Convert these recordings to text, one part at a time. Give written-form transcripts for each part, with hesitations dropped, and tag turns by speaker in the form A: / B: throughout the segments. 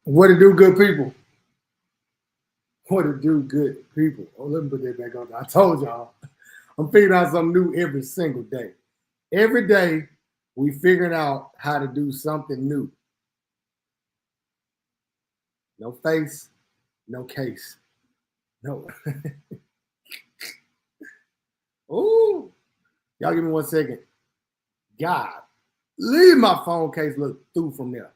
A: What to do, good people? What to do, good people? Oh, let me put that back on. I told y'all, I'm figuring out something new every single day. Every day, we figuring out how to do something new. No face, no case. No. Ooh, y'all give me 1 second. God, leave my phone case look through from there.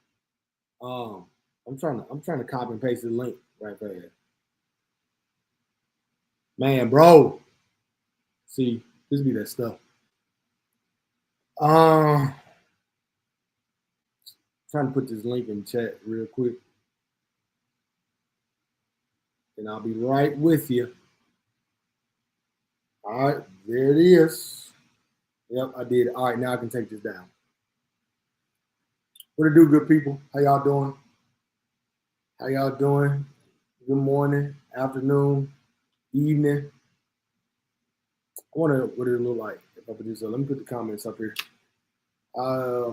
A: Um, I'm trying to copy and paste the link right there. Man, bro. See, this be that stuff. Um, Trying to put this link in chat real quick, and I'll be right with you. All right, there it is. Yep, I did. All right, now I can take this down. What to do, good people? How y'all doing? How y'all doing? Good morning, afternoon, evening. I wonder what it look like if I put this. Let me put the comments up here. Uh,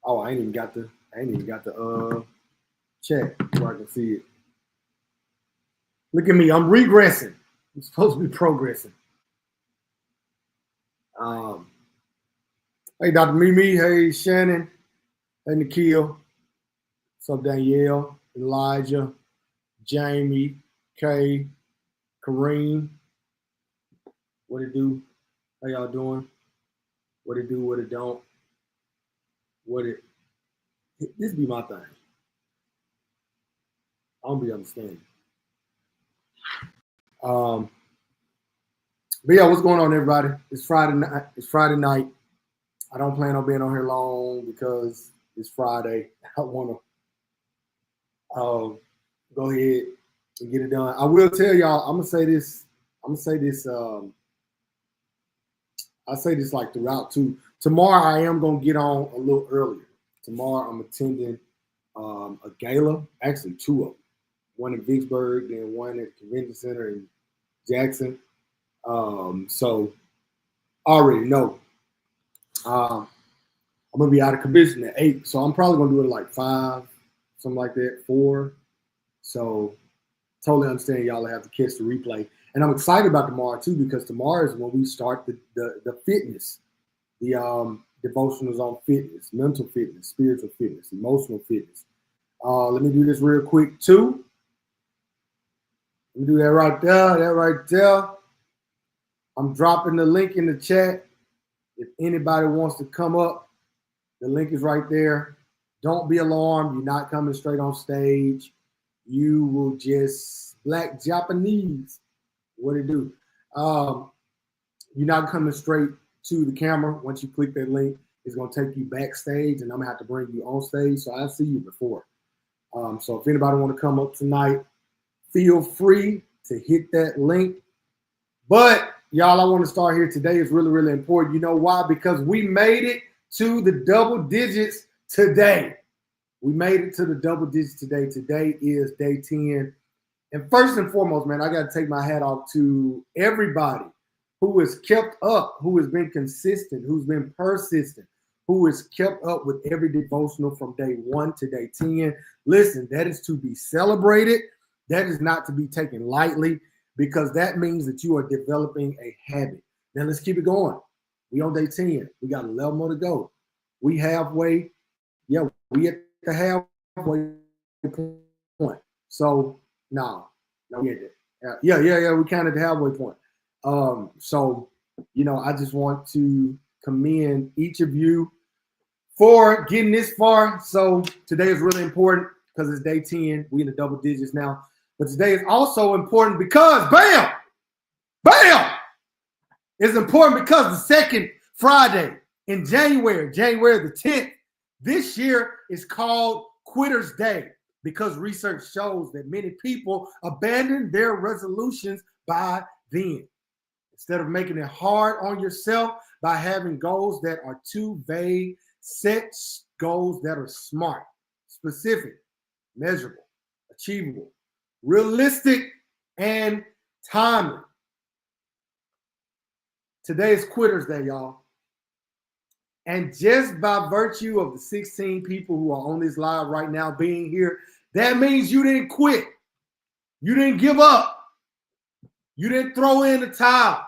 A: oh, I ain't even got the chat where I can see it. Look at me, I'm regressing. I'm supposed to be progressing. Um, hey, Dr. Mimi. Hey, Shannon. Hey, Nikhil. What's up, Danielle? Elijah, Jamie, Kay, Kareem. What it do? How y'all doing? What it do? What it don't? What it? This be my thing. I don't be understanding. Um, but yeah, what's going on, everybody? It's Friday night. It's Friday night. I don't plan on being on here long because it's Friday. I want to go ahead and get it done. I will tell y'all. I'm gonna say this. I'm gonna say this. I say this like throughout too. Tomorrow I am gonna get on a little earlier. Tomorrow I'm attending a gala, actually two of them. One in Vicksburg, then one at the Convention Center in Jackson. So I already know. I'm gonna be out of commission at 8, so I'm probably gonna do it like 5, something like that, 4. So totally understand y'all have to catch the replay. And I'm excited about tomorrow too because tomorrow is when we start the fitness, the devotionals on fitness, mental fitness, spiritual fitness, emotional fitness. Let me do this real quick too. Let me do that right there. That right there. I'm dropping the link in the chat. If anybody wants to come up, the link is right there. Don't be alarmed. You're not coming straight on stage. You will just black Japanese. What it do? You're not coming straight to the camera. Once you click that link, it's going to take you backstage, and I'm going to have to bring you on stage. So I see you before. So if anybody want to come up tonight, feel free to hit that link. But y'all, I want to start here today. It's really, really important. You know why? Because we made it to the double digits today. We made it to the double digits today. Today is day 10. And first and foremost, man, I got to take my hat off to everybody who has kept up, who has been consistent, who's been persistent, who has kept up with every devotional from day 1 to day 10. Listen, that is to be celebrated. That is not to be taken lightly because that means that you are developing a habit. Now let's keep it going. We on day 10. We got 11 more to go. We halfway. Yeah, we at the halfway point. So no, we at that. Yeah. We counted the halfway point. So I just want to commend each of you for getting this far. So today is really important because it's day 10. We in the double digits now. But today is also important because bam, it's important because the second Friday in January the 10th, this year is called Quitter's Day because research shows that many people abandon their resolutions by then. Instead of making it hard on yourself by having goals that are too vague, set goals that are smart, specific, measurable, achievable, realistic, and timely. Today is Quitter's Day, y'all. And just by virtue of the 16 people who are on this live right now being here, That means you didn't quit. You didn't give up. You didn't throw in the towel.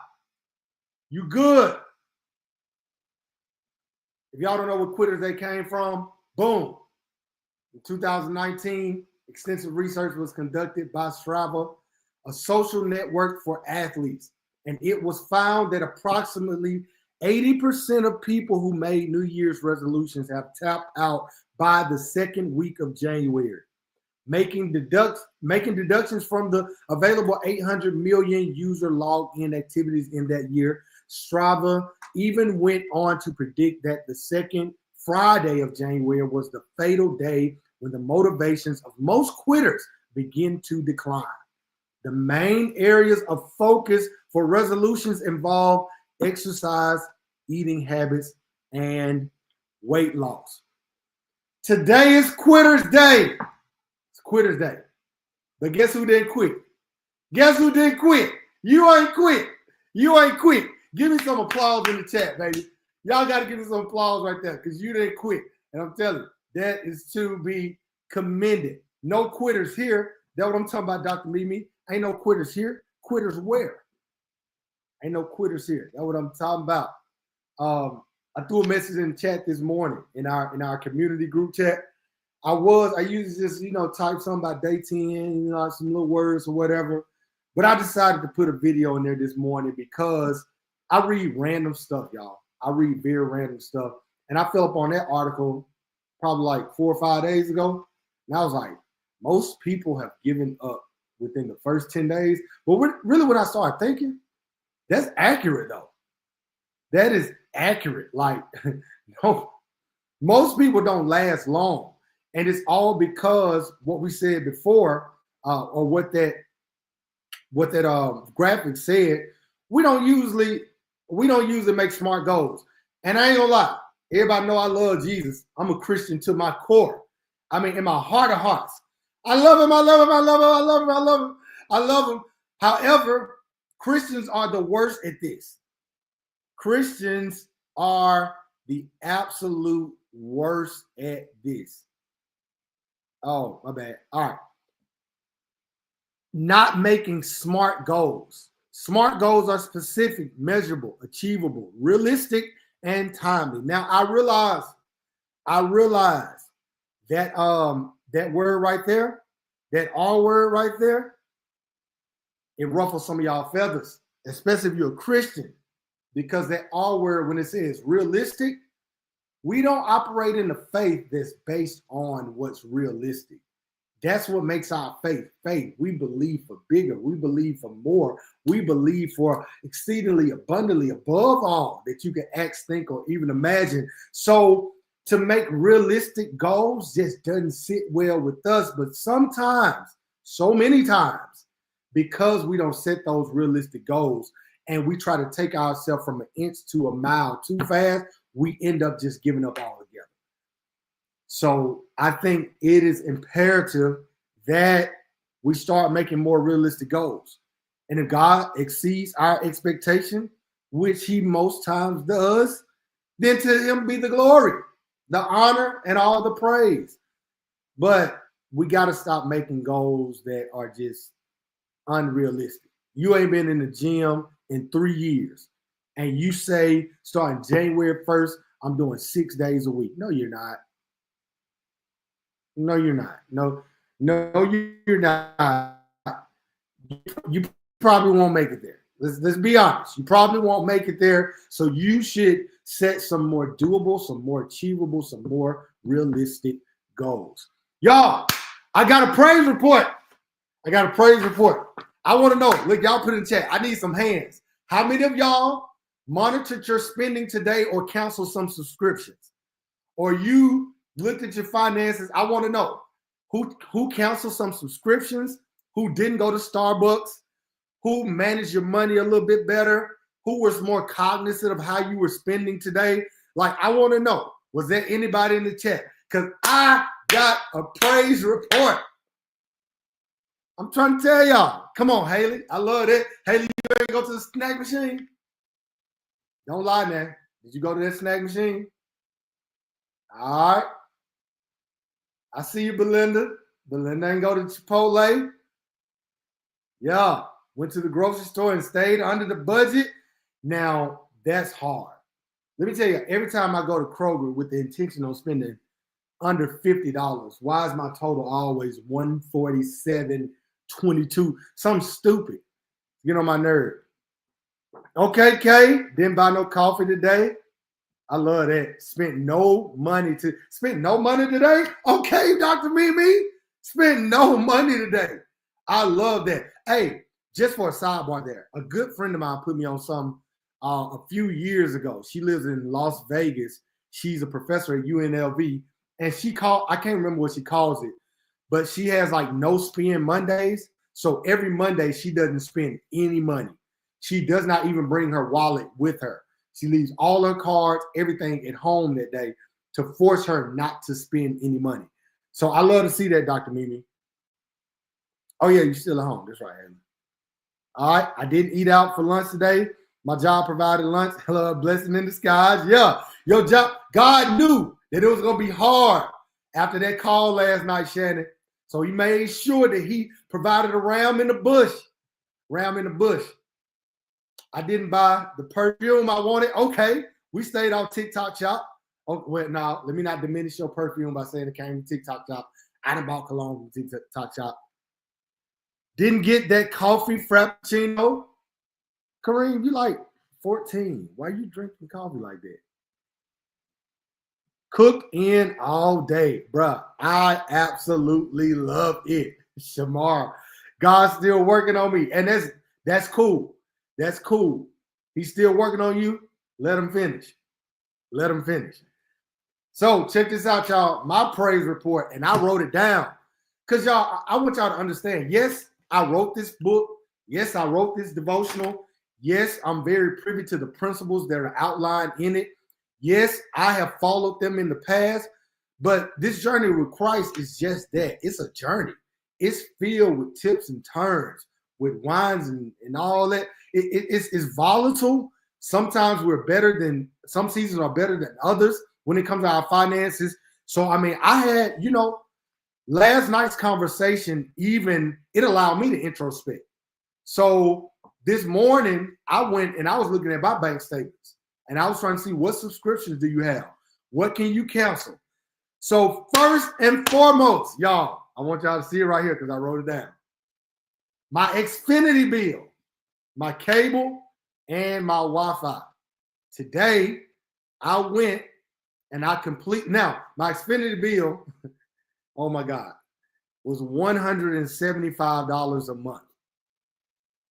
A: You good. If y'all don't know what quitters they came from, boom. In 2019, extensive research was conducted by Strava, a social network for athletes. And it was found that approximately 80% of people who made New Year's resolutions have tapped out by the second week of January. Making deductions from the available 800 million user logged in activities in that year, Strava even went on to predict that the second Friday of January was the fatal day when the motivations of most quitters begin to decline. The main areas of focus for resolutions involve exercise, eating habits, and weight loss. Today is Quitter's Day. It's Quitter's Day. But guess who didn't quit? Guess who didn't quit? You ain't quit. You ain't quit. Give me some applause in the chat, baby. Y'all got to give me some applause right there because you didn't quit. And I'm telling you, that is to be commended. No quitters here. That's what I'm talking about, Dr. Mimi. Ain't no quitters here. Quitters where? Ain't no quitters here. That's what I'm talking about. I threw a message in the chat this morning in our community group chat. I usually just, type something about day 10, some little words or whatever. But I decided to put a video in there this morning because I read random stuff, y'all. I read very random stuff. And I fell up on that article probably like 4 or 5 days ago. And I was like, most people have given up within the first 10 days. But really when I started thinking, that's accurate though. That is accurate. Like, no, most people don't last long. And it's all because what we said before, or what that graphic said, we don't usually make smart goals. And I ain't gonna lie, everybody know I love Jesus. I'm a Christian to my core. I mean, in my heart of hearts. I love him, I love him, I love him, I love him, I love him, I love him. However, Christians are the worst at this. Christians are the absolute worst at this. Oh, my bad. All right. Not making smart goals. Smart goals are specific, measurable, achievable, realistic, and timely. Now, I realize that that word right there, that R word right there, it ruffles some of y'all feathers, especially if you're a Christian, because that R word, when it says realistic, we don't operate in the faith that's based on what's realistic. That's what makes our faith. We believe for bigger. We believe for more. We believe for exceedingly abundantly above all that you can ask, think, or even imagine. So to make realistic goals just doesn't sit well with us. But sometimes, so many times, because we don't set those realistic goals and we try to take ourselves from an inch to a mile too fast, we end up just giving up altogether. So I think it is imperative that we start making more realistic goals. And if God exceeds our expectation, which he most times does, then to him be the glory, the honor, and all the praise. But we got to stop making goals that are just unrealistic. You ain't been in the gym in 3 years. And you say, starting January 1st, I'm doing 6 days a week. No, you're not. No, you're not. No, you're not. You probably won't make it there. Let's be honest. You probably won't make it there. So you should set some more doable, some more achievable, some more realistic goals. Y'all, I got a praise report. I want to know. Look, y'all put in the chat. I need some hands. How many of y'all monitored your spending today or canceled some subscriptions? Or you looked at your finances? I want to know who canceled some subscriptions, who didn't go to Starbucks, who managed your money a little bit better, who was more cognizant of how you were spending today. Like, I want to know, was there anybody in the chat? Because I got a praise report. I'm trying to tell y'all. Come on, Haley. I love it. Haley, you ready to go to the snack machine? Don't lie, man. Did you go to that snack machine? All right. I see you, Belinda. but then go to Chipotle. Yeah, went to the grocery store and stayed under the budget. Now, that's hard. Let me tell you, every time I go to Kroger with the intention of spending under $50, why is my total always 147.22? Something stupid. Get on my nerve. Okay, Kay, didn't buy no coffee today. I love that. Spent no money today. Okay, Dr. Mimi, spent no money today. I love that. Hey, just for a sidebar there, a good friend of mine put me on some a few years ago. She lives in Las Vegas. She's a professor at UNLV, and I can't remember what she calls it, but she has like no spend Mondays. So every Monday she doesn't spend any money. She does not even bring her wallet with her. She leaves all her cards, everything at home that day to force her not to spend any money. So I love to see that, Dr. Mimi. Oh, yeah, you're still at home. That's right, Amy. All right, I didn't eat out for lunch today. My job provided lunch. Hello, blessing in disguise. Yeah, your job. God knew that it was going to be hard after that call last night, Shannon. So he made sure that he provided a ram in the bush. I didn't buy the perfume I wanted. Okay, we stayed on TikTok shop. Oh, well, now let me not diminish your perfume by saying it came from TikTok shop. I done bought cologne from TikTok shop. Didn't get that coffee frappuccino. Kareem, you like 14. Why you drinking coffee like that? Cooked in all day, bruh. I absolutely love it. Shamar, God's still working on me, and that's cool. That's cool. He's still working on you. Let him finish. So check this out, y'all. My praise report, and I wrote it down because y'all, I want y'all to understand. Yes, I wrote this book. Yes, I wrote this devotional. Yes, I'm very privy to the principles that are outlined in it. Yes, I have followed them in the past, but this journey with Christ is just that. It's a journey. It's filled with tips and turns, with wines and all that. It's volatile. Sometimes some seasons are better than others when it comes to our finances. So, I mean, I had, last night's conversation, even it allowed me to introspect. So this morning I went and I was looking at my bank statements and I was trying to see what subscriptions do you have? What can you cancel? So first and foremost, y'all, I want y'all to see it right here because I wrote it down. My Xfinity bill, my cable, and my Wi-Fi. Today, I went and now my Xfinity bill, oh my God, was $175 a month.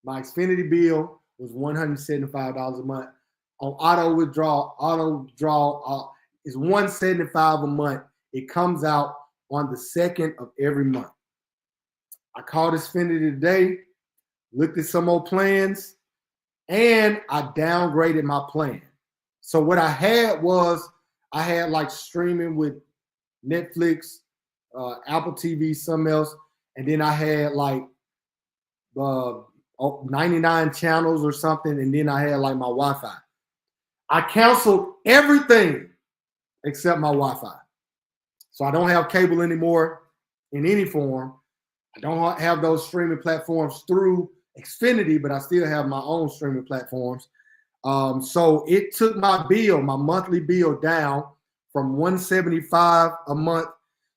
A: My Xfinity bill was $175 a month. On auto withdrawal is $175 a month. It comes out on the 2nd of every month. I called Xfinity today, looked at some more plans, and I downgraded my plan. So what I had like streaming with Netflix, Apple TV, something else, and then I had like 99 channels or something, and then I had like my Wi-Fi. I canceled everything except my Wi-Fi. So I don't have cable anymore in any form. I don't have those streaming platforms through Xfinity, but I still have my own streaming platforms. So it took my monthly bill down from $175 a month.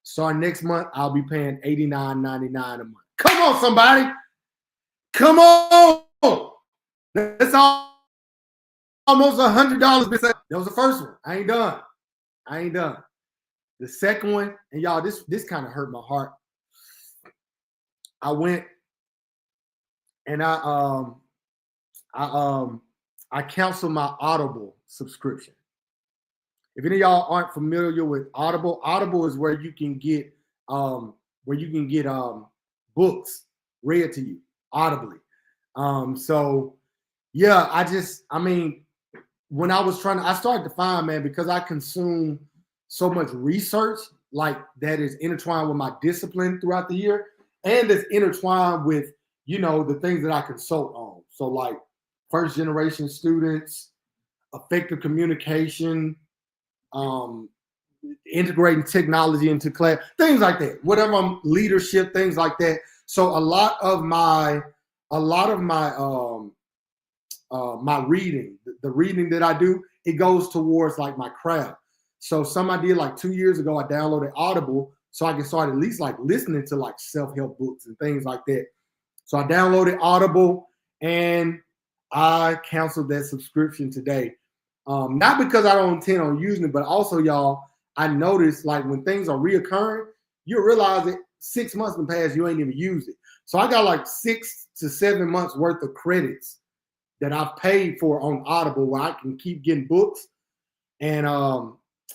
A: So next month I'll be paying $89.99 a month. Come on, somebody. Come on. That's almost $100. That was the first one. I ain't done. The second one, and y'all, this kind of hurt my heart. I went and I canceled my Audible subscription. If any of y'all aren't familiar with Audible is where you can get books read to you audibly. So yeah, when I started to find, man, because I consume so much research like that is intertwined with my discipline throughout the year, and it's intertwined with, the things that I consult on. So like first generation students, effective communication, integrating technology into class, things like that. Whatever leadership, things like that. So a lot of my my reading, the reading that I do, it goes towards like my craft. So some I did like 2 years ago, I downloaded Audible so I can start at least like listening to like self-help books and things like that. So I downloaded Audible and I canceled that subscription today. Not because I don't intend on using it, but also, y'all, I noticed like when things are reoccurring, you realize that 6 months in the past, you ain't even used it. So I got like 6 to 7 months worth of credits that I've paid for on Audible where I can keep getting books. And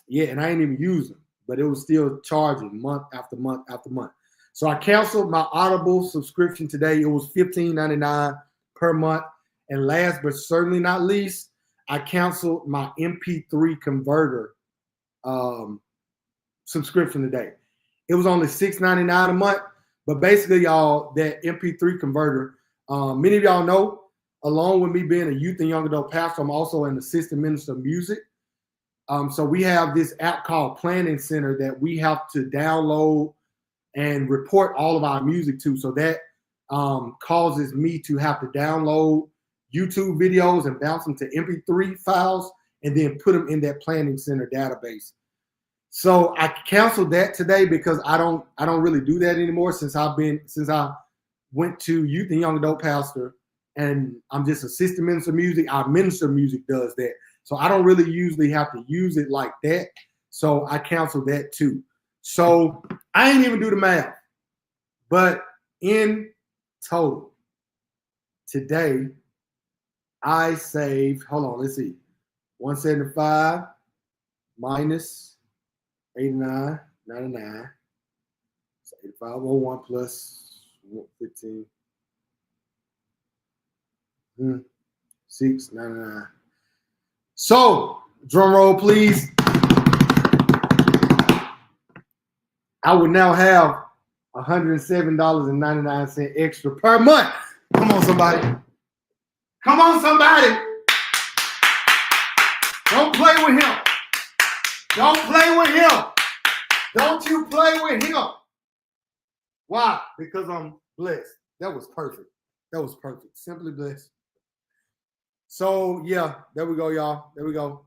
A: yeah, and I ain't even use them, but it was still charging month after month after month. So I canceled my Audible subscription today. It was $15.99 per month. And last but certainly not least, I canceled my MP3 converter subscription today. It was only $6.99 a month, but basically, y'all, that MP3 converter, many of y'all know, along with me being a youth and young adult pastor, I'm also an assistant minister of music. So we have this app called Planning Center that we have to download and report all of our music to. So that causes me to have to download YouTube videos and bounce them to MP3 files and then put them in that Planning Center database. So I canceled that today because I don't really do that anymore since I went to youth and young adult pastor and I'm just assistant minister of music. Our minister of music does that. So I don't really usually have to use it like that. So I canceled that too. So I ain't even do the math. But in total, today, I saved, hold on, let's see, 175 minus 89, 99. So 8501 plus 15, 699. So, drum roll, please. I would now have $107.99 extra per month. Come on, somebody. Come on, somebody. Don't play with him. Don't play with him. Don't you play with him. Why? Because I'm blessed. That was perfect. That was perfect. Simply blessed. So, yeah, there we go, y'all. There we go.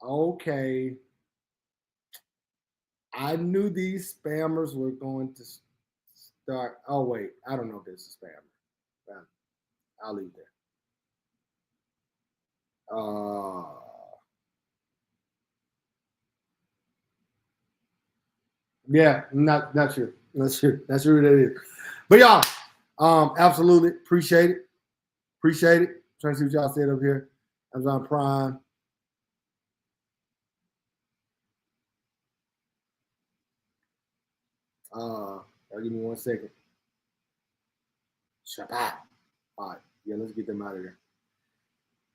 A: Okay. I knew these spammers were going to start. Oh, wait. I don't know if this is a spammer. I'll leave that. Yeah, not sure. Not sure. Not sure who that is. But y'all, absolutely appreciate it. Appreciate it. Trying to see what y'all said up here. Amazon Prime. Give me 1 second. Shabbat. All right. Yeah, let's get them out of there.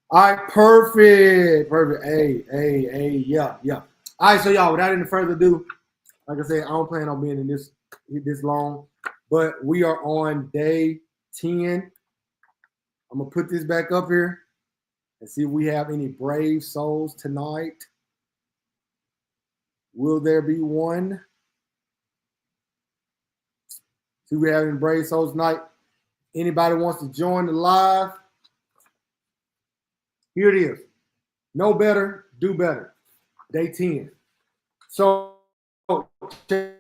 A: All right, perfect. Perfect. Hey, yeah. All right, so y'all, without any further ado, like I said, I don't plan on being in this long, but we are on day 10. I'm gonna put this back up here and see if we have any brave souls tonight. Will there be one? See if we have any brave souls tonight. Anybody wants to join the live? Here it is. Know better, do better. Day 10. So check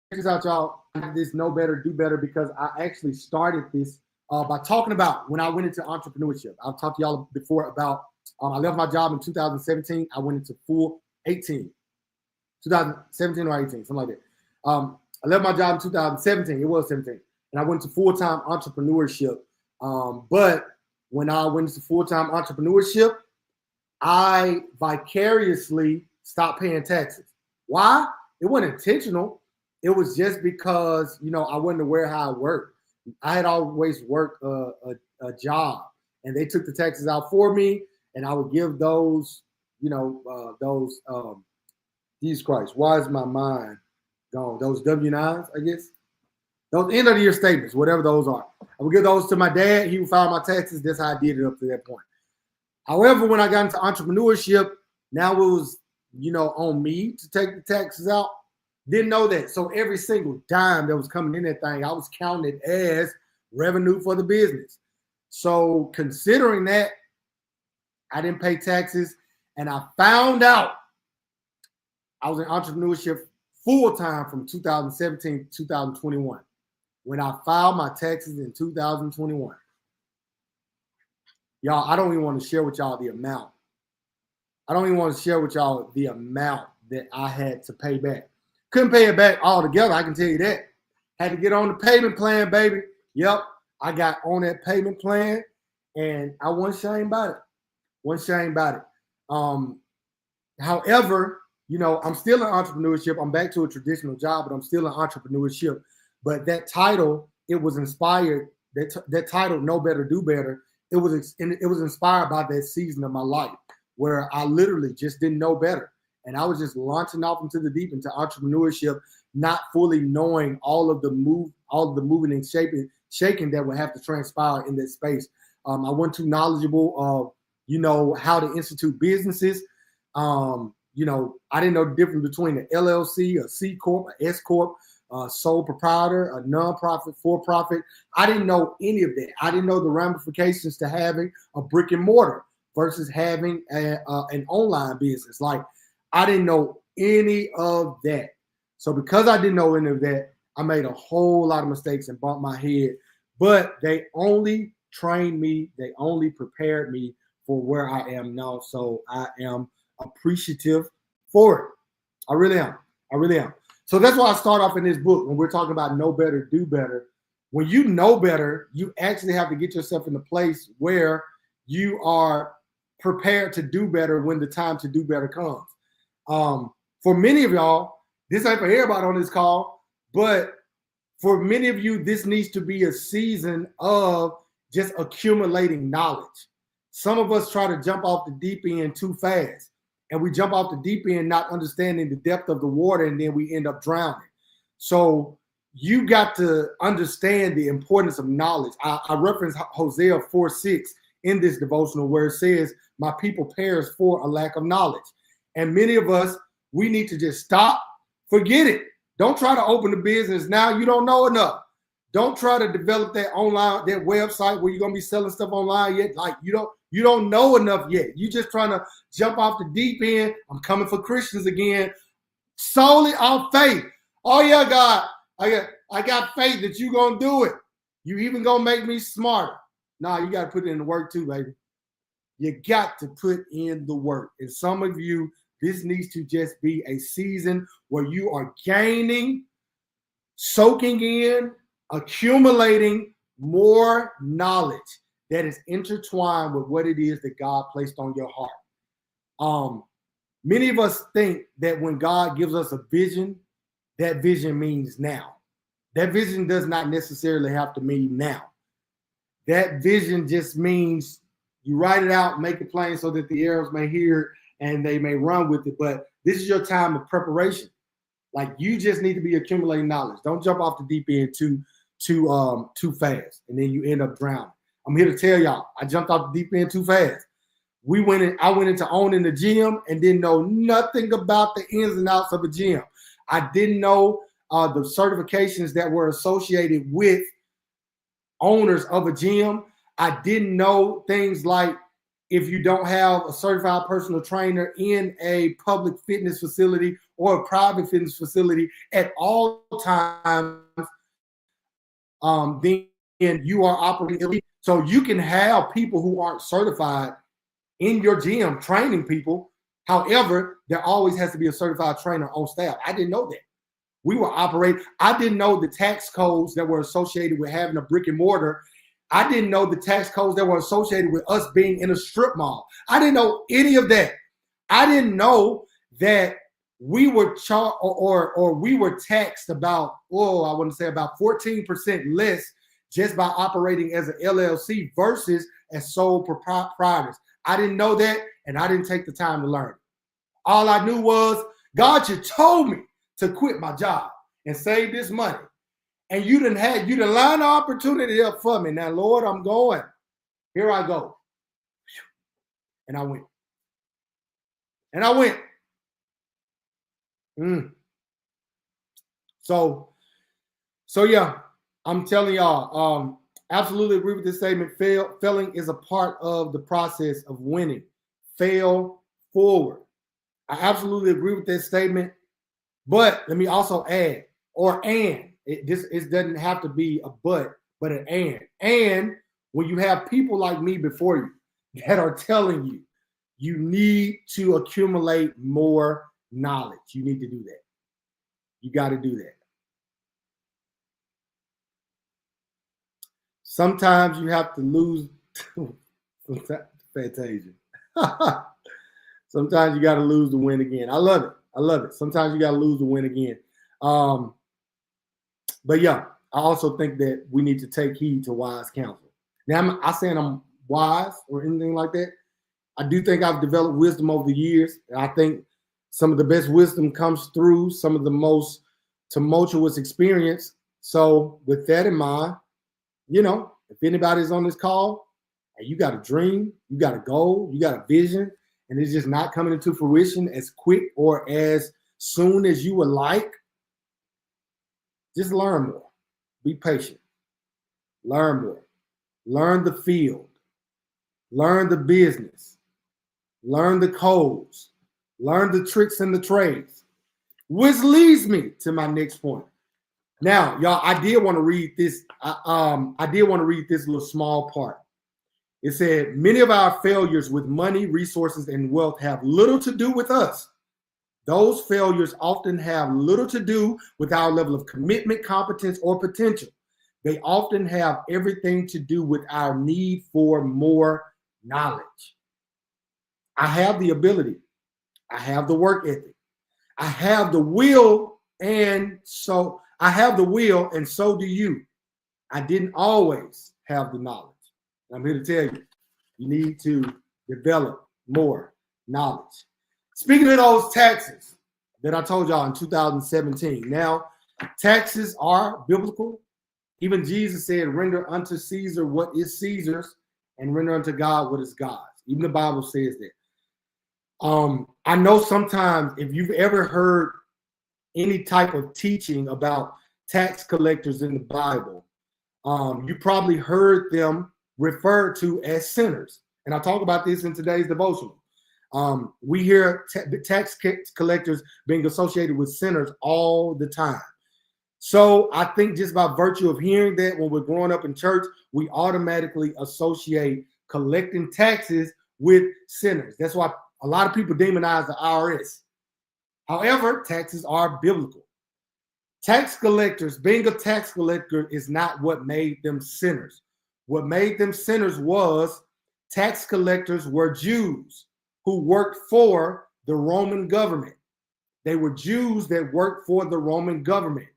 A: this out, y'all. This know better, do better, because I actually started this by talking about when I went into entrepreneurship. I've talked to y'all before about I left my job in 2017. I went into full 2017 or 18, something like that. I left my job in 2017. It was 17. And I went to full-time entrepreneurship. But when I went into full-time entrepreneurship, I vicariously stopped paying taxes. Why? It wasn't intentional. It was just because, I wasn't aware how I worked. I had always worked a job, and they took the taxes out for me, and I would give those, Jesus Christ, why is my mind gone. Those W-9s, I guess. Those end of the year statements, whatever those are. I would give those to my dad. He would file my taxes. That's how I did it up to that point. However, when I got into entrepreneurship, now it was, on me to take the taxes out. Didn't know that. So every single dime that was coming in that thing, I was counting it as revenue for the business. So considering that, I didn't pay taxes. And I found out I was in entrepreneurship full time from 2017 to 2021. When I filed my taxes in 2021, y'all, I don't even want to share with y'all the amount. I don't even want to share with y'all the amount that I had to pay back. Couldn't pay it back all together, I can tell you that. Had to get on the payment plan, baby. Yep, I got on that payment plan, and I wasn't ashamed about it. However, I'm still in entrepreneurship. I'm back to a traditional job, but I'm still in entrepreneurship. But that title, it was inspired. That title, Know Better, Do Better. It was inspired by that season of my life where I literally just didn't know better, and I was just launching off into the deep into entrepreneurship, not fully knowing all of the moving and shaking that would have to transpire in that space. I wasn't too knowledgeable of how to institute businesses. I didn't know the difference between an LLC, a C corp, a S corp, sole proprietor, a nonprofit, for-profit. I didn't know any of that. I didn't know the ramifications to having a brick and mortar versus having an online business. Like, I didn't know any of that. So because I didn't know any of that, I made a whole lot of mistakes and bumped my head. But they only trained me. They only prepared me for where I am now. So I am appreciative for it. I really am. So that's why I start off in this book when we're talking about know better, do better. When you know better, you actually have to get yourself in a place where you are prepared to do better when the time to do better comes. For many of y'all, this ain't for everybody on this call, but for many of you, this needs to be a season of just accumulating knowledge. Some of us try to jump off the deep end too fast. And we jump off the deep end not understanding the depth of the water, and then we end up drowning. So you got to understand the importance of knowledge. I reference Hosea 4:6 in this devotional where it says, my people perish for a lack of knowledge. And many of us, we need to just stop, forget it. Don't try to open a business now. You don't know enough. Don't try to develop that website where you're going to be selling stuff online yet. Like, you don't know enough yet. You just trying to jump off the deep end. I'm coming for Christians again, solely off faith. Oh yeah, God, I got faith that you're going to do it. You even going to make me smarter. Nah, you got to put it in the work too, baby. You got to put in the work. And some of you, this needs to just be a season where you are gaining, soaking in, accumulating more knowledge that is intertwined with what it is that God placed on your heart. Many of us think that when God gives us a vision, that vision means now. That vision does not necessarily have to mean now. That vision just means you write it out, make it plain so that the arrows may hear it and they may run with it. But this is your time of preparation. Like, you just need to be accumulating knowledge. Don't jump off the deep end too fast, and then you end up drowning. I'm here to tell y'all, I jumped off the deep end too fast. I went into owning the gym and didn't know nothing about the ins and outs of a gym. I didn't know the certifications that were associated with owners of a gym. I didn't know things like if you don't have a certified personal trainer in a public fitness facility or a private fitness facility at all times, then you are operating illegal. So you can have people who aren't certified in your gym training people. However, there always has to be a certified trainer on staff. I didn't know that. We were operating. I didn't know the tax codes that were associated with having a brick and mortar. I didn't know the tax codes that were associated with us being in a strip mall. I didn't know any of that. I didn't know that we were charged or we were taxed about, I want to say about 14% less just by operating as an LLC versus as sole proprietors. I didn't know that, and I didn't take the time to learn. All I knew was, God, you told me to quit my job. and save this money. And you done line the opportunity up for me. Now, Lord, I'm going. Here I go. And I went. And I went. So yeah, I'm telling y'all, absolutely agree with this statement. Failing is a part of the process of winning. Fail forward. I absolutely agree with that statement. But let me also add, it doesn't have to be a but an and. And when you have people like me before you that are telling you, you need to accumulate more knowledge. You need to do that. You got to do that. Sometimes you have to lose. Fantasia. Sometimes you got to lose to win again. I love it. I love it. Sometimes you got to lose to win again. But yeah, I also think that we need to take heed to wise counsel. Now, I'm not saying I'm wise or anything like that. I do think I've developed wisdom over the years. And I think some of the best wisdom comes through some of the most tumultuous experience. So with that in mind, if anybody's on this call and you got a dream, you got a goal, you got a vision, and it's just not coming into fruition as quick or as soon as you would like, just learn more. Be patient. Learn more. Learn the field. Learn the business. Learn the codes. Learn the tricks and the trades. Which leads me to my next point. Now, y'all, I did want to read this. I did want to read this little small part. It said, many of our failures with money, resources, and wealth have little to do with us. Those failures often have little to do with our level of commitment, competence, or potential. They often have everything to do with our need for more knowledge. I have the ability. I have the work ethic. I have the will, and so do you. I didn't always have the knowledge. I'm here to tell you, you need to develop more knowledge. Speaking of those taxes that I told y'all in 2017, now taxes are biblical. Even Jesus said, render unto Caesar what is Caesar's and render unto God what is God's. Even the Bible says that. I know sometimes if you've ever heard any type of teaching about tax collectors in the Bible, you probably heard them referred to as sinners. And I talk about this in today's devotional. We hear tax collectors being associated with sinners all the time. So I think just by virtue of hearing that when we're growing up in church, we automatically associate collecting taxes with sinners. That's why a lot of people demonize the IRS. However, taxes are biblical. Tax collectors, being a tax collector is not what made them sinners. What made them sinners was tax collectors were Jews who worked for the Roman government. They were Jews that worked for the Roman government.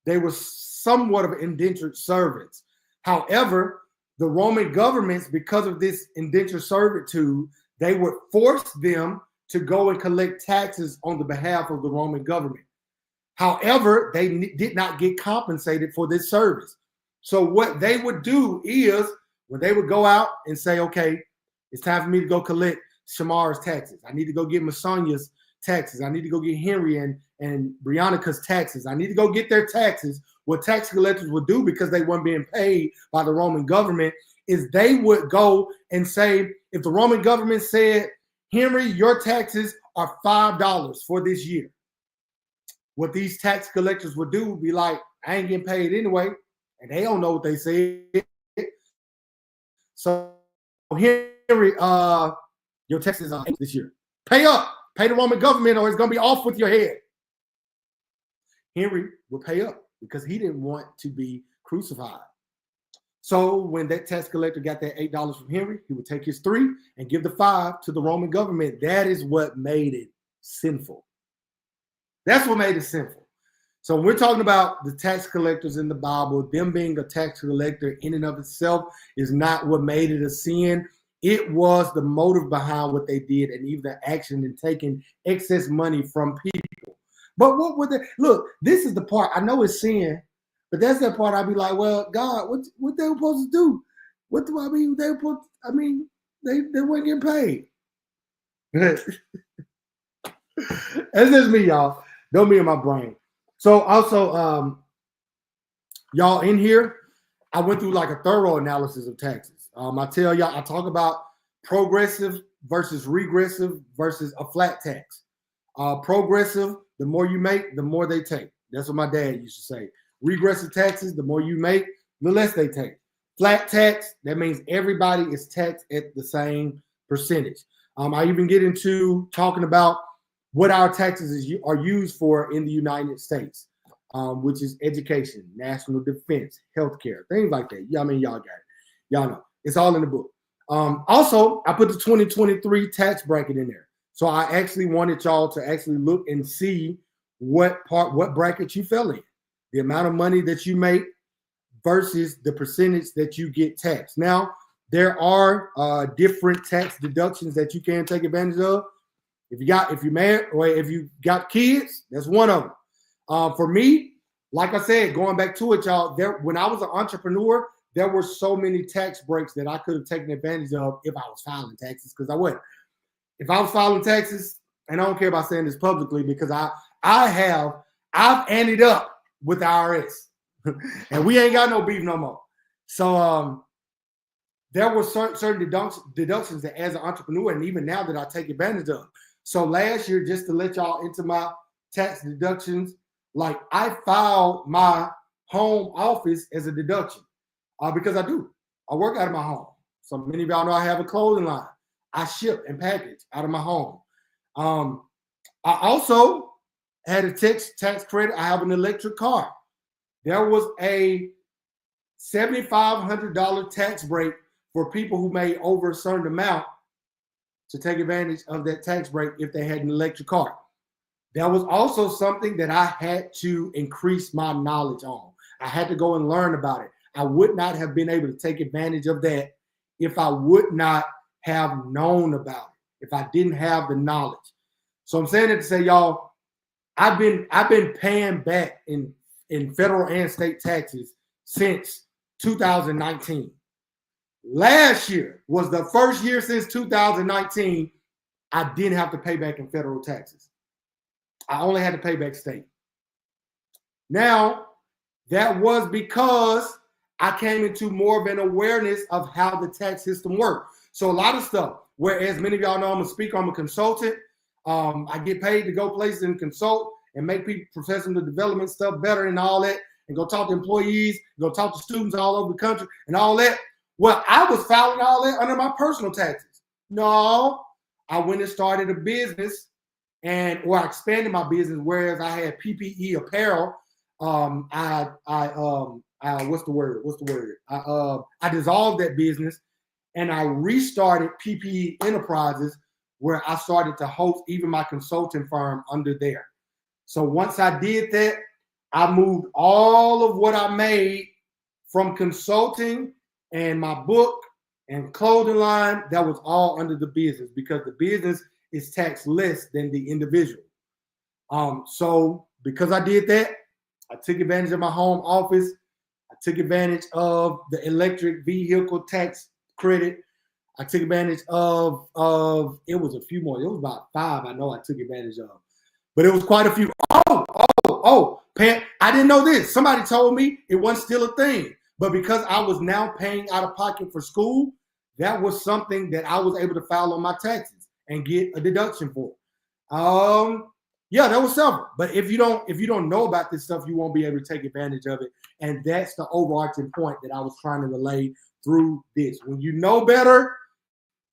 A: They were somewhat of indentured servants. However, the Roman governments, because of this indentured servitude, they would force them to go and collect taxes on the behalf of the Roman government. However, they did not get compensated for this service. So what they would do is when they would go out and say, okay, it's time for me to go collect Shamar's taxes. I need to go get Masonia's taxes. I need to go get Henry and Briannica's taxes. I need to go get their taxes. What tax collectors would do, because they weren't being paid by the Roman government, is they would go and say, if the Roman government said, Henry, your taxes are $5 for this year. What these tax collectors would do would be like, I ain't getting paid anyway. And they don't know what they said. So Henry, your taxes are this year. Pay up. Pay the Roman government or it's going to be off with your head. Henry would pay up because he didn't want to be crucified. So when that tax collector got that $8 from Henry, he would take his $3 and give the $5 to the Roman government. That is what made it sinful. That's what made it sinful. So when we're talking about the tax collectors in the Bible, them being a tax collector in and of itself is not what made it a sin. It was the motive behind what they did and even the action in taking excess money from people. But what would they look? This is the part I know it's sin, but that's that part I'd be like, well, God, what they were supposed to do? What do I mean? They were supposed. I mean, they weren't getting paid. That's just me, y'all. Don't be in my brain. So also, y'all in here, I went through like a thorough analysis of taxes. I tell y'all, I talk about progressive versus regressive versus a flat tax. Progressive, the more you make, the more they take. That's what my dad used to say. Regressive taxes, the more you make, the less they take. Flat tax, that means everybody is taxed at the same percentage. I even get into talking about what our taxes are used for in the United States, which is education, national defense, healthcare, things like that. Yeah, I mean, y'all got it. Y'all know. It's all in the book. Also, I put the 2023 tax bracket in there. So I actually wanted y'all to actually look and see what bracket you fell in, the amount of money that you make versus the percentage that you get taxed. Now, there are different tax deductions that you can take advantage of. If you're married or if you got kids, that's one of them. For me, like I said, going back to it, y'all, when I was an entrepreneur, there were so many tax breaks that I could have taken advantage of if I was filing taxes, because I wouldn't. If I was filing taxes, and I don't care about saying this publicly because I've ended up with the IRS, and we ain't got no beef no more. So there were certain deductions that as an entrepreneur, and even now that I take advantage of. So last year, just to let y'all into my tax deductions, like I filed my home office as a deduction because I do. I work out of my home. So many of y'all know I have a clothing line. I ship and package out of my home. I also had a tax credit. I have an electric car. There was a $7,500 tax break for people who made over a certain amount to take advantage of that tax break if they had an electric car. That was also something that I had to increase my knowledge on. I had to go and learn about it. I would not have been able to take advantage of that if I would not have known about it, if I didn't have the knowledge. So I'm saying it to say, y'all, I've been paying back in federal and state taxes since 2019. Last year was the first year since 2019 I didn't have to pay back in federal taxes. I only had to pay back state. Now, that was because I came into more of an awareness of how the tax system works. So a lot of stuff, whereas many of y'all know I'm a speaker, I'm a consultant. I get paid to go places and consult and make people professional development stuff better and all that, and go talk to employees, go talk to students all over the country and all that. Well, I was filing all that under my personal taxes. No, I went and started a business I expanded my business, whereas I had PPE apparel. What's the word? I dissolved that business and I restarted PPE Enterprises, where I started to host even my consulting firm under there. So once I did that, I moved all of what I made from consulting and my book and clothing line, that was all under the business, because the business is taxed less than the individual. So because I did that, I took advantage of my home office. I took advantage of the electric vehicle tax credit. I took advantage of it was a few more. It was about 5 I know I took advantage of. But it was quite a few. Pam, I didn't know this. Somebody told me it wasn't still a thing. But because I was now paying out of pocket for school, that was something that I was able to file on my taxes and get a deduction for. Yeah, that was several. But if you don't know about this stuff, you won't be able to take advantage of it. And that's the overarching point that I was trying to relay through this. When you know better,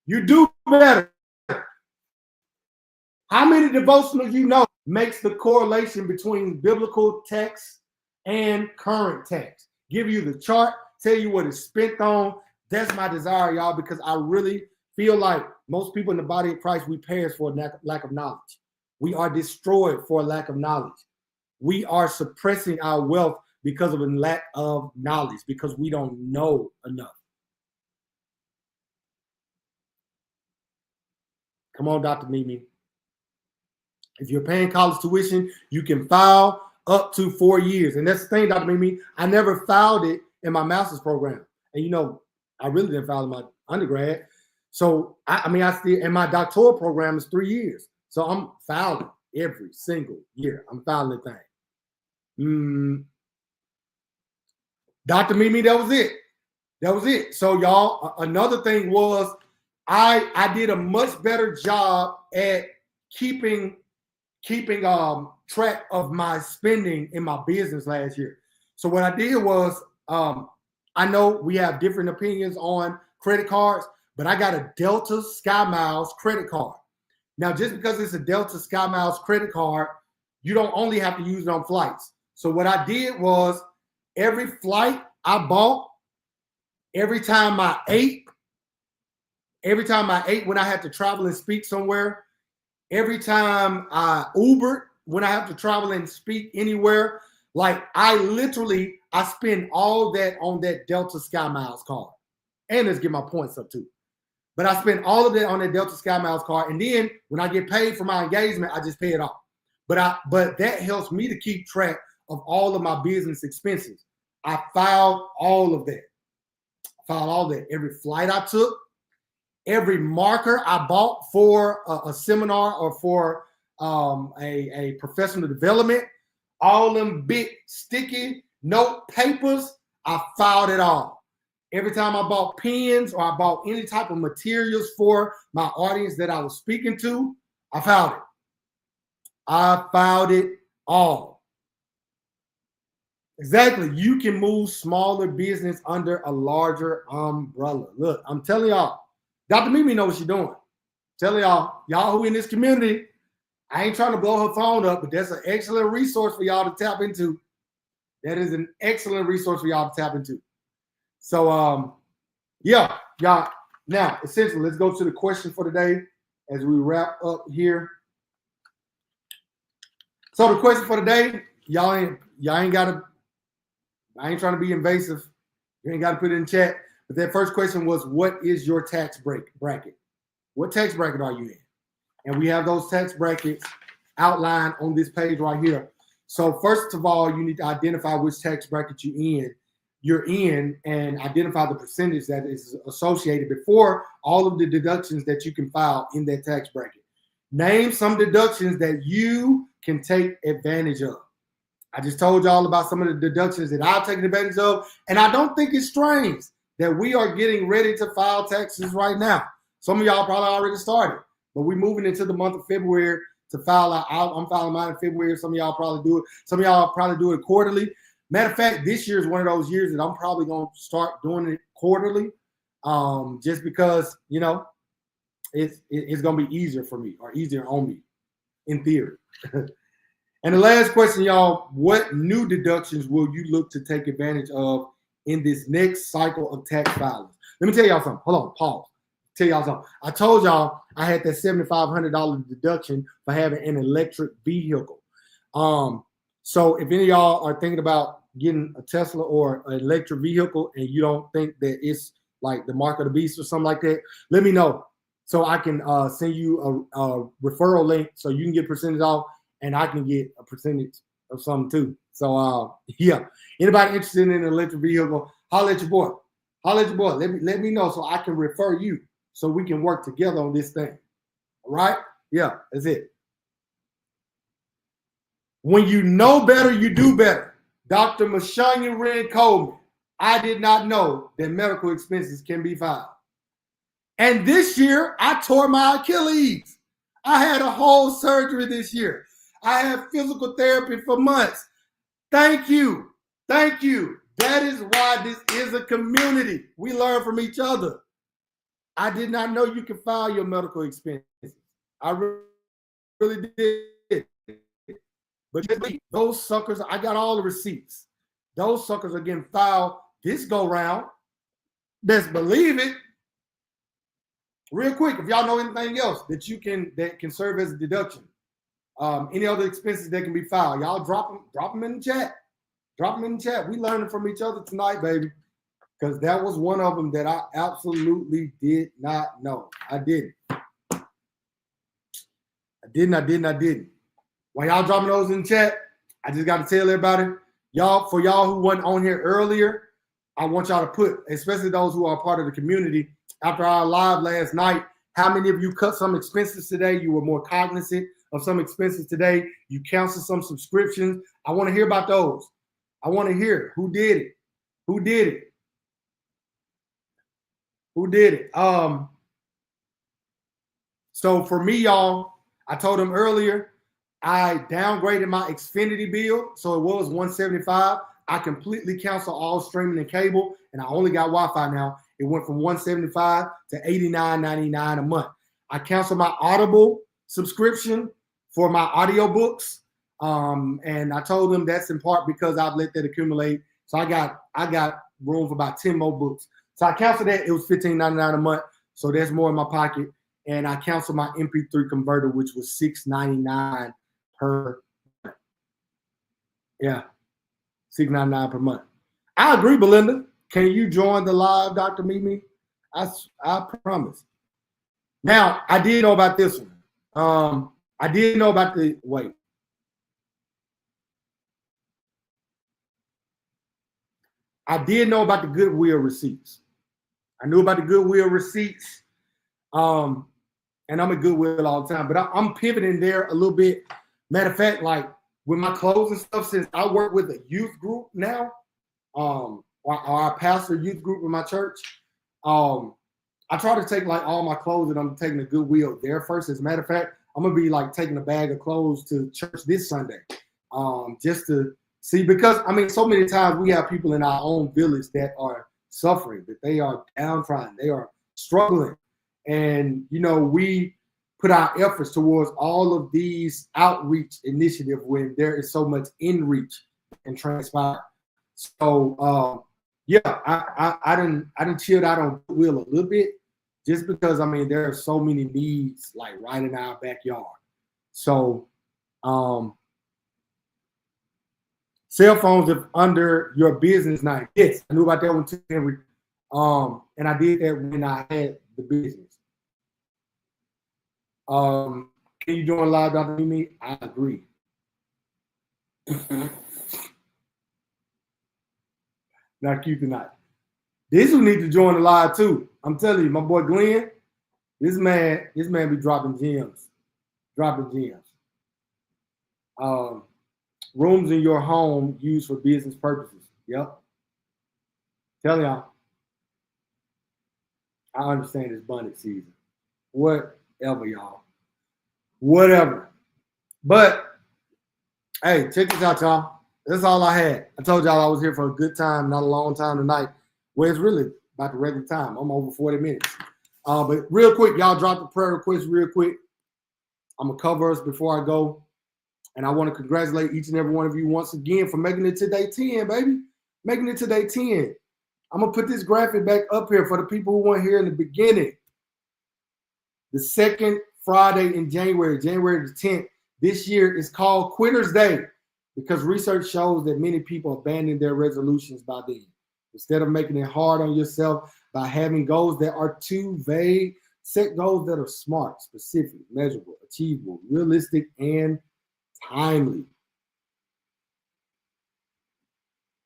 A: you do better. How many devotionals you know makes the correlation between biblical text and current text? Give you the chart, tell you what it's spent on. That's my desire, y'all, because I really feel like most people in the body of Christ, we perish for lack of knowledge. We are destroyed for a lack of knowledge. We are suppressing our wealth because of a lack of knowledge, because we don't know enough. Come on, Dr. Mimi. If you're paying college tuition, you can file up to 4 years. And that's the thing, Dr. Mimi, I never filed it in my master's program. And I really didn't file in my undergrad. So I still, and my doctoral program is 3 years. So I'm filing every single year. I'm filing the thing. Dr. Mimi, that was it. That was it. So y'all, another thing was I did a much better job at keeping track of my spending in my business last year. So what I did was, I know we have different opinions on credit cards, but I got a Delta SkyMiles credit card. Now, just because it's a Delta SkyMiles credit card, you don't only have to use it on flights. So what I did was every flight I bought, every time I ate when I had to travel and speak somewhere, every time I Ubered when I have to travel and speak anywhere, like I spend all that on that Delta SkyMiles card. And let's get my points up too. But I spend all of that on that Delta SkyMiles card. And then when I get paid for my engagement, I just pay it off. But that helps me to keep track of all of my business expenses. I filed all of that. Every flight I took, every marker I bought for a seminar or for a professional development, all them big sticky note papers, I filed it all. Every time I bought pens or I bought any type of materials for my audience that I was speaking to, I filed it. I filed it all. Exactly. You can move smaller business under a larger umbrella. Look, I'm telling y'all, Dr. Mimi knows what she's doing. Telling y'all who in this community, I ain't trying to blow her phone up, but that's an excellent resource for y'all to tap into. That is an excellent resource for y'all to tap into. So, yeah, y'all. Now, essentially, let's go to the question for today as we wrap up here. So the question for today, y'all ain't got to, I ain't trying to be invasive. You ain't got to put it in chat. But that first question was, what is your tax bracket? What tax bracket are you in? And we have those tax brackets outlined on this page right here. So first of all, you need to identify which tax bracket you're in and identify the percentage that is associated before all of the deductions that you can file in that tax bracket. Name some deductions that you can take advantage of. I just told y'all about some of the deductions that I've taken advantage of, and I don't think it's strange that we are getting ready to file taxes right now. Some of y'all probably already started, but we're moving into the month of February to file out. I'm filing mine in February. Some of y'all probably do it. Some of y'all probably do it quarterly. Matter of fact, this year is one of those years that I'm probably going to start doing it quarterly, just because, it's going to be easier for me or easier on me in theory. And the last question, y'all, what new deductions will you look to take advantage of in this next cycle of tax filings? Let me tell y'all something. Hold on, pause. Tell y'all something. I told y'all I had that $7,500 deduction for having an electric vehicle. So if any of y'all are thinking about getting a Tesla or an electric vehicle and you don't think that it's like the mark of the beast or something like that, let me know so I can send you a referral link so you can get percentage off and I can get a percentage of something too. So yeah, anybody interested in an electric vehicle, holler at your boy. Holler at your boy. Let me know so I can refer you so we can work together on this thing. All right? Yeah, that's it. When you know better, you do better. Dr. Mashanya Wren Coleman, I did not know that medical expenses can be filed. And this year, I tore my Achilles. I had a whole surgery this year. I had physical therapy for months. Thank you. Thank you. That is why this is a community. We learn from each other. I did not know you could file your medical expenses. I really did. But those suckers, I got all the receipts. Those suckers are getting filed this go round. Best believe it. Real quick, if y'all know anything else that can serve as a deduction, any other expenses that can be filed, y'all drop them in the chat. Drop them in the chat. We learning from each other tonight, baby. Because that was one of them that I absolutely did not know. I didn't. While y'all dropping those in the chat, I just got to tell everybody, for y'all who wasn't on here earlier, I want y'all to put, especially those who are part of the community, after our live last night, how many of you cut some expenses today? You were more cognizant of some expenses today. You canceled some subscriptions. I want to hear about those. I want to hear who did it. Who did it? Who did it? So for me, y'all, I told them earlier, I downgraded my Xfinity bill. So it was $175. I completely canceled all streaming and cable, and I only got Wi-Fi now. It went from $175 to $89.99 a month. I canceled my Audible subscription for my audiobooks. And I told them that's in part because I've let that accumulate. So I got room for about 10 more books. So I canceled that. It was $15.99 a month. So there's more in my pocket. And I canceled my MP3 converter, which was $6.99 per month. Yeah, $6.99 per month. I agree, Belinda. Can you join the live, Dr. Mimi? I promise. Now, I did know about this one. I did know about I did know about the Goodwill receipts. I knew about the Goodwill receipts. And I'm at Goodwill all the time, but I'm pivoting there a little bit. Matter of fact, like with my clothes and stuff, since I work with a youth group now, or I pastor youth group in my church, I try to take like all my clothes that I'm taking to Goodwill there first. As a matter of fact, I'm gonna be like taking a bag of clothes to church this Sunday, just to see, because I mean, so many times we have people in our own village that are suffering, that they are downtrodden, they are struggling. And, you know, we put our efforts towards all of these outreach initiatives when there is so much in reach and transpire. So, yeah, I didn't chill out on Goodwill a little bit, just because, I mean, there are so many needs like right in our backyard. So, cell phones are under your business name. Yes, I knew about that one too, Henry. And I did that when I had the business. Can you join live, Dr. Mimi? I agree. Not cute tonight. This will need to join the live too. I'm telling you, my boy Glenn, this man be dropping gems. Rooms in your home used for business purposes. Yep. Tell y'all. I understand it's bunny season. Whatever, y'all. Whatever. But hey, check this out, y'all. That's all I had. I told y'all I was here for a good time, not a long time tonight. Well, it's really about the regular time. I'm over 40 minutes. But real quick, y'all drop the prayer request real quick. I'm going to cover us before I go. And I want to congratulate each and every one of you once again for making it to day 10, baby. Making it to day 10. I'm going to put this graphic back up here for the people who weren't here in the beginning. The second Friday in January, January the 10th, this year is called Quitter's Day because research shows that many people abandon their resolutions by then. Instead of making it hard on yourself by having goals that are too vague, set goals that are smart, specific, measurable, achievable, realistic, and timely.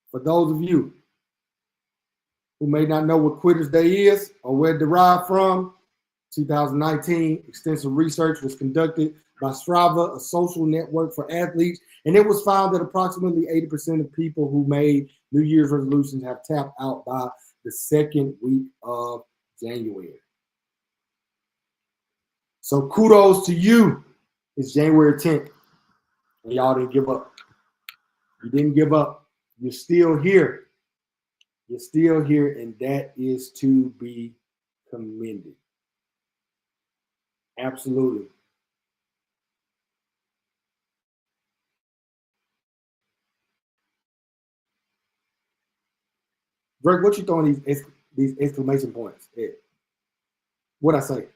A: For those of you who may not know what Quitter's Day is or where it derived from, 2019, extensive research was conducted by Strava, a social network for athletes, and it was found that approximately 80% of people who made New Year's resolutions have tapped out by the second week of January. So kudos to you. It's January 10th, and y'all didn't give up. You didn't give up. You're still here. You're still here, and that is to be commended. Absolutely. Greg, what you throwing these exclamation points at? What I say?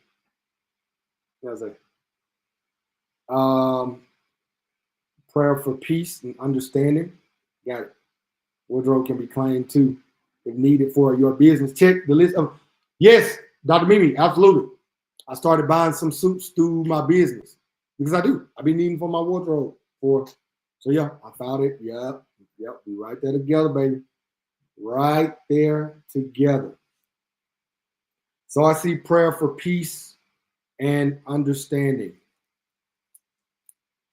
A: Prayer for peace and understanding. Got it. Wardrobe can be claimed too if needed for your business. Check the list of. Yes, Dr. Mimi, absolutely. I started buying some suits through my business. because I do. I've been needing for my wardrobe so yeah, I found it. Yep. We right there together, baby. Right there together. So I see prayer for peace and understanding.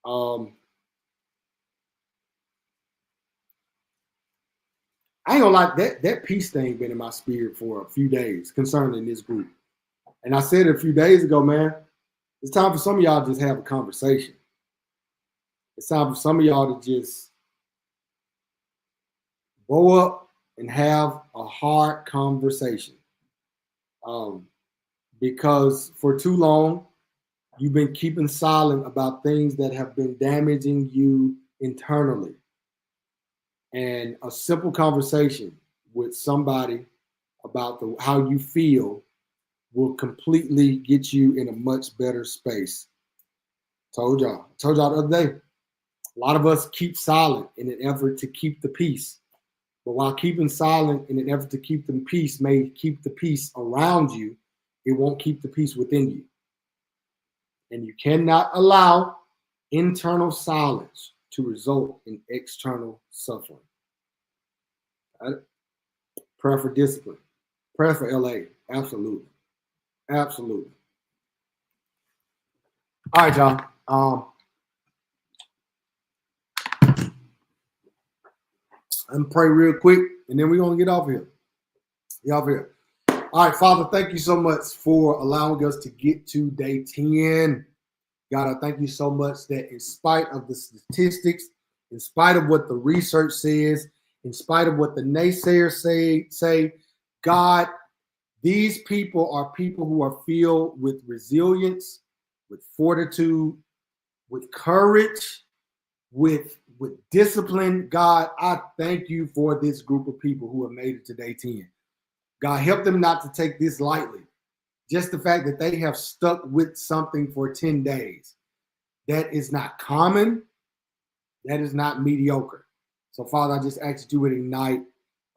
A: I ain't gonna lie, that peace thing been in my spirit for a few days concerning this group. And I said it a few days ago, man, it's time for some of y'all to just have a conversation. It's time for some of y'all to just go up and have a hard conversation. Because for too long, you've been keeping silent about things that have been damaging you internally. And a simple conversation with somebody about how you feel will completely get you in a much better space. Told y'all the other day, a lot of us keep silent in an effort to keep the peace. But while keeping silent in an effort to keep the peace may keep the peace around you, it won't keep the peace within you. And you cannot allow internal silence to result in external suffering. Right? Prayer for discipline. Prayer for LA. Absolutely. Absolutely. All right, y'all. I'm going to pray real quick, and then we're going to get off here. All right, Father, thank you so much for allowing us to get to day 10. God, I thank you so much that in spite of the statistics, in spite of what the research says, in spite of what the naysayers say, God, these people are people who are filled with resilience, with fortitude, with courage, with discipline. God, I thank you for this group of people who have made it to day 10. God, help them not to take this lightly. Just the fact that they have stuck with something for 10 days. That is not common. That is not mediocre. So, Father, I just ask that you would ignite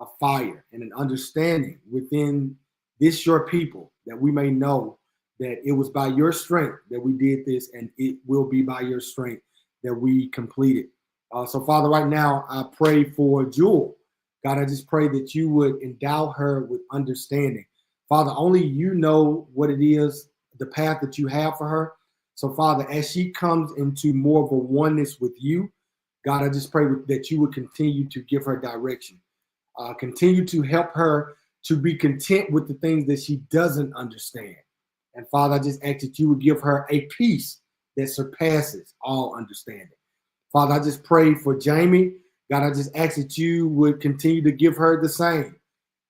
A: a fire and an understanding within this, your people, that we may know that it was by your strength that we did this, and it will be by your strength that we complete it. So, Father, right now, I pray for Jewel. God, I just pray that you would endow her with understanding. Father, only you know what it is, the path that you have for her. So, Father, as she comes into more of a oneness with you, God, I just pray that you would continue to give her direction. Continue to help her to be content with the things that she doesn't understand. And, Father, I just ask that you would give her a peace that surpasses all understanding. Father, I just pray for Jamie. God, I just ask that you would continue to give her the same.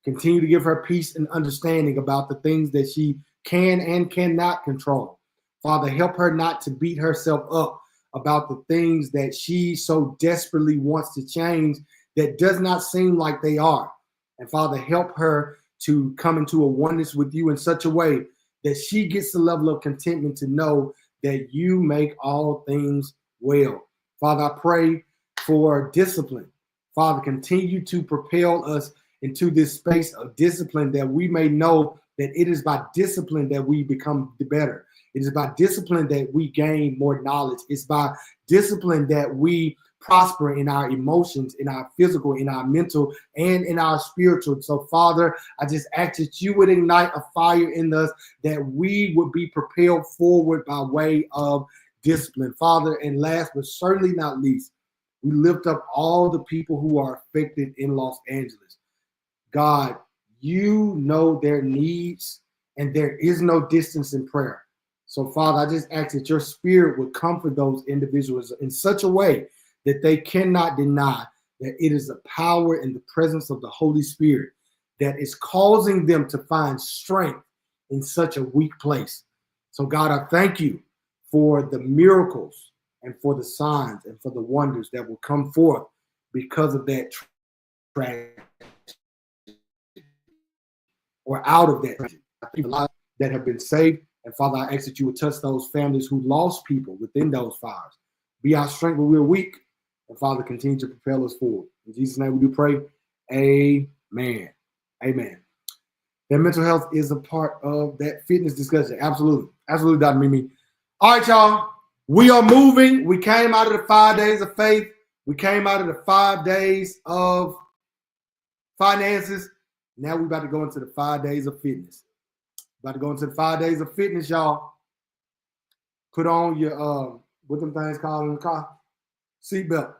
A: Continue to give her peace and understanding about the things that she can and cannot control. Father, help her not to beat herself up about the things that she so desperately wants to change that does not seem like they are. And Father, help her to come into a oneness with you in such a way that she gets the level of contentment to know that you make all things well. Father, I pray for discipline. Father, continue to propel us into this space of discipline, that we may know that it is by discipline that we become better. It is by discipline that we gain more knowledge. It's by discipline that we prosper in our emotions, in our physical, in our mental, and in our spiritual. So, Father, I just ask that you would ignite a fire in us, that we would be propelled forward by way of discipline. Father, and last but certainly not least, we lift up all the people who are affected in Los Angeles. God, you know their needs, and there is no distance in prayer. So, Father, I just ask that your spirit would comfort those individuals in such a way that they cannot deny that it is the power and the presence of the Holy Spirit that is causing them to find strength in such a weak place. So, God, I thank you for the miracles and for the signs and for the wonders that will come forth because of that tragedy, or out of that tragedy. I think a lot that have been saved. And Father, I ask that you would touch those families who lost people within those fires. Be our strength when we're weak. And Father, continue to propel us forward. In Jesus' name we do pray. Amen. Amen. That mental health is a part of that fitness discussion. Absolutely. Absolutely, Dr. Mimi. All right, y'all. We are moving. We came out of the 5 days of faith. We came out of the 5 days of finances. Now we're about to go into the 5 days of fitness. About to go into the 5 days of fitness, y'all. Put on your what them things called in the car? Seatbelt.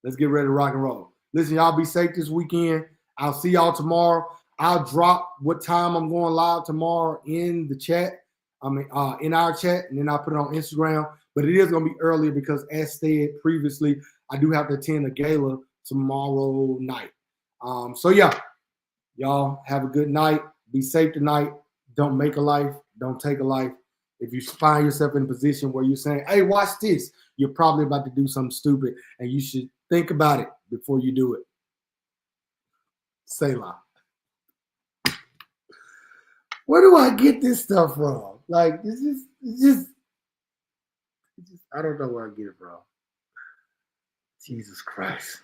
A: Let's get ready to rock and roll. Listen, y'all be safe this weekend. I'll see y'all tomorrow. I'll drop what time I'm going live tomorrow in the chat. In our chat, and then I'll put it on Instagram. But it is going to be earlier because, as stated previously, I do have to attend a gala tomorrow night. So yeah, y'all have a good night. Be safe tonight. Don't make a life. Don't take a life. If you find yourself in a position where you're saying, hey, watch this, you're probably about to do something stupid, and you should think about it before you do it. Selah. Where do I get this stuff from? Like, it's just, I don't know where I get it from. Jesus Christ.